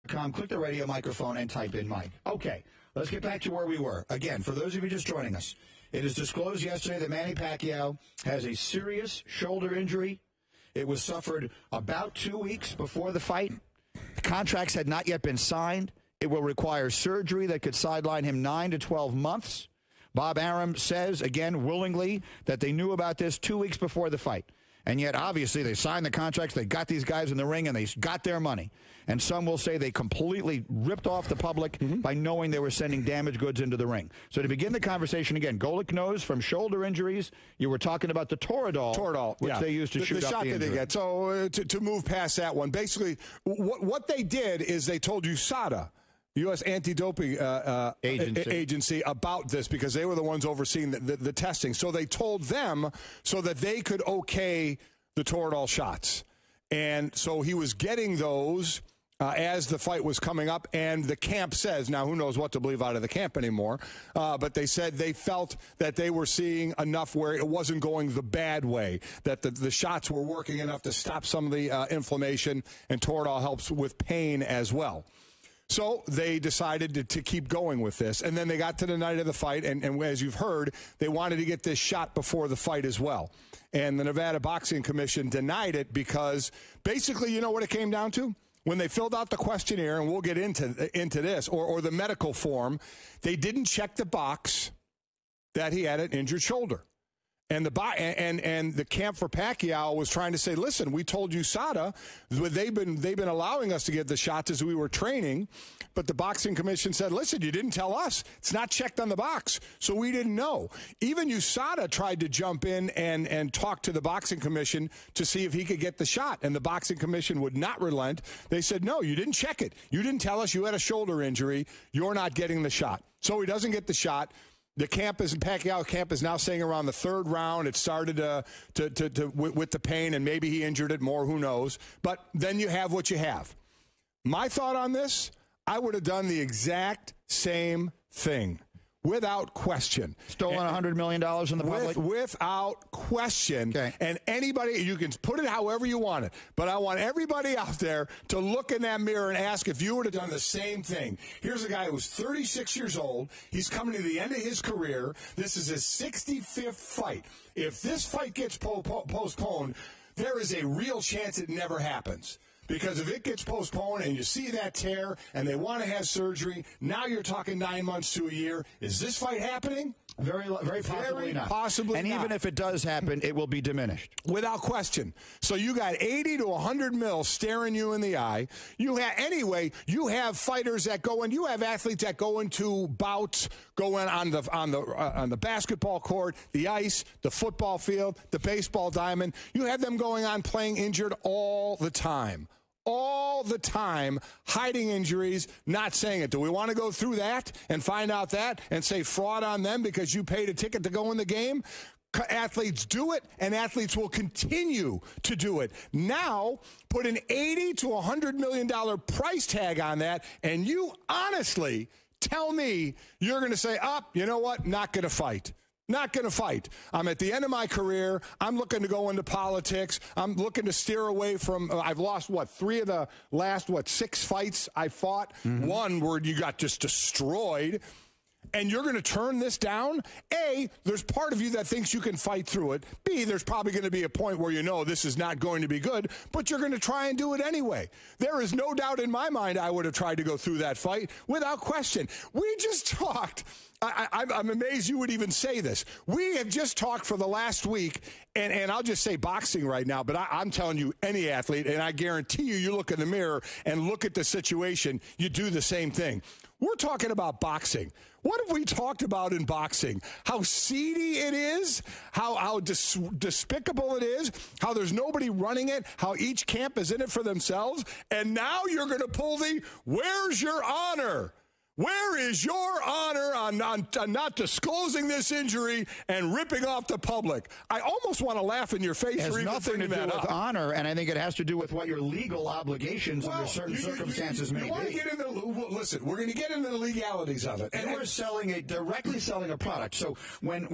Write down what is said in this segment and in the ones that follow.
Click the radio microphone and type in Mike. Okay, let's get back to where we were. Again, for those of you just joining us, it was disclosed yesterday that Manny Pacquiao has a serious shoulder injury. It was suffered about 2 weeks before the fight. The contracts had not yet been signed. It will require surgery that could sideline him 9 to 12 months. Bob Arum says, again, willingly, that they knew about this 2 weeks before the fight. And yet, obviously, they signed the contracts, they got these guys in the ring, and they got their money. And some will say they completely ripped off the public by knowing they were sending damaged goods into the ring. So to begin the conversation again, Golic knows from shoulder injuries, you were talking about the Toradol, which they used to shoot the up shot the that injury. they get. So to move past that one, basically, what they did is they told USADA, U.S. Anti-Doping Agency, about this because they were the ones overseeing the testing. So they told them so that they could okay the Toradol shots. And so he was getting those as the fight was coming up. And the camp says, now who knows what to believe out of the camp anymore, but they said they felt that they were seeing enough where it wasn't going the bad way, that the shots were working enough to stop some of the inflammation, and Toradol helps with pain as well. So they decided to keep going with this. And then they got to the night of the fight, and as you've heard, they wanted to get this shot before the fight as well. And the Nevada Boxing Commission denied it because basically, you know what it came down to? When they filled out the questionnaire, and we'll get into this, or the medical form, they didn't check the box that he had an injured shoulder. And the camp for Pacquiao was trying to say, listen, we told USADA they've been allowing us to get the shots as we were training, but the boxing commission said, listen, you didn't tell us. It's not checked on the box, so we didn't know. Even USADA tried to jump in and talk to the boxing commission to see if he could get the shot, and the boxing commission would not relent. They said, no, you didn't check it. You didn't tell us you had a shoulder injury. You're not getting the shot. So he doesn't get the shot. The Pacquiao camp is now saying around the third round it started with the pain, and maybe he injured it more, who knows. But then you have what you have. My thought on this, I would have done the exact same thing. Without question. Stolen $100 million in the public? Without question. Okay. And anybody, you can put it however you want it, but I want everybody out there to look in that mirror and ask if you would have done the same thing. Here's a guy who's 36 years old. He's coming to the end of his career. This is his 65th fight. If this fight gets postponed, there is a real chance it never happens. Because if it gets postponed and you see that tear and they want to have surgery, now you're talking 9 months to a year. Is this fight happening? Very possibly not. Possibly and not. Even if it does happen, it will be diminished. Without question. So you got 80 to 100 mil staring you in the eye. You have fighters that go in. You have athletes that go into bouts, go in on the basketball court, the ice, the football field, the baseball diamond. You have them going on playing injured all the time. All the time, hiding injuries, not saying it. Do we want to go through that and find out that and say fraud on them because you paid a ticket to go in the game? Athletes do it, and athletes will continue to do it. Now, put an $80 to $100 million price tag on that, and you honestly tell me you're going to say, you know what, not going to fight. Not going to fight. I'm at the end of my career. I'm looking to go into politics. I'm looking to steer away from, I've lost, 3 of the last, 6 fights I fought. One where you got just destroyed. And you're going to turn this down? A, there's part of you that thinks you can fight through it. B, there's probably going to be a point where you know this is not going to be good, but you're going to try and do it anyway. There is no doubt in my mind I would have tried to go through that fight without question. We just talked. I'm amazed you would even say this. We have just talked for the last week, and I'll just say boxing right now, but I'm telling you, any athlete, and I guarantee you look in the mirror and look at the situation, you do the same thing. We're talking about boxing. What have we talked about in boxing? How seedy it is, how despicable it is, how there's nobody running it, how each camp is in it for themselves, and now you're going to pull the, where's your honor? Where is your honor on not disclosing this injury and ripping off the public? I almost want to laugh in your face. It has for even nothing to do that with up. honor, and I think it has to do with what your legal obligations under certain circumstances may be. Listen, we're going to get into the legalities of it. And we're directly selling a product. So when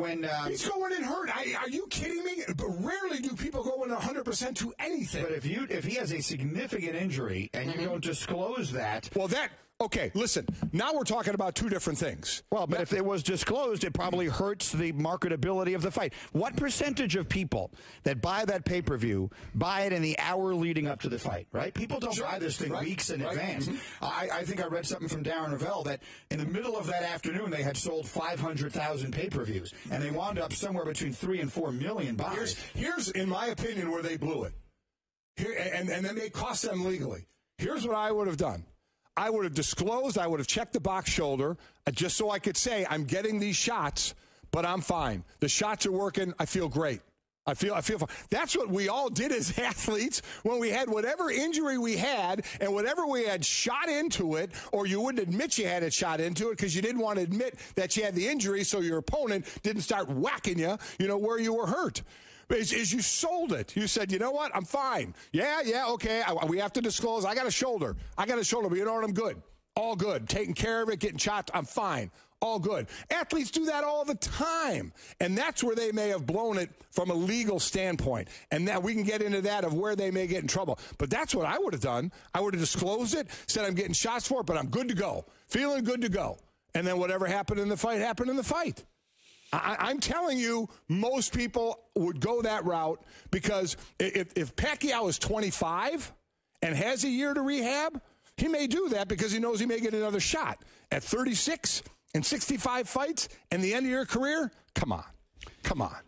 he's going in hurt. Are you kidding me? But rarely do people go in 100% to anything. But if he has a significant injury and you don't disclose that, okay, listen, now we're talking about two different things. Well, but if it was disclosed, it probably hurts the marketability of the fight. What percentage of people that buy that pay-per-view buy it in the hour leading up to the fight, right? People don't buy this thing weeks in advance. Mm-hmm. I think I read something from Darren Ravel that in the middle of that afternoon, they had sold 500,000 pay-per-views, and they wound up somewhere between 3 and 4 million buys. Here's, in my opinion, where they blew it. And then they cost them legally. Here's what I would have done. I would have disclosed, I would have checked the box shoulder, just so I could say, I'm getting these shots, but I'm fine. The shots are working. I feel great. I feel fine. That's what we all did as athletes when we had whatever injury we had and whatever we had shot into it, or you wouldn't admit you had it shot into it because you didn't want to admit that you had the injury so your opponent didn't start whacking you, where you were hurt. Is you sold it. You said, you know what? I'm fine. Yeah, okay. We have to disclose. I got a shoulder, but you know what? I'm good. All good. Taking care of it, getting shots. I'm fine. All good. Athletes do that all the time. And that's where they may have blown it from a legal standpoint. And now we can get into that of where they may get in trouble. But that's what I would have done. I would have disclosed it, said I'm getting shots for it, but I'm good to go. Feeling good to go. And then whatever happened in the fight, happened in the fight. I'm telling you, most people would go that route because if Pacquiao is 25 and has a year to rehab, he may do that because he knows he may get another shot. At 36 and 65 fights and the end of your career, come on.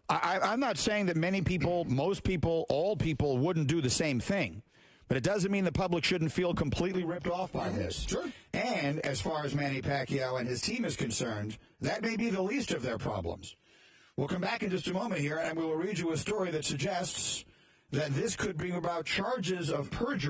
I'm not saying that many people, most people, all people wouldn't do the same thing. But it doesn't mean the public shouldn't feel completely ripped off by this. Sure. And as far as Manny Pacquiao and his team is concerned, that may be the least of their problems. We'll come back in just a moment here, and we will read you a story that suggests that this could bring about charges of perjury.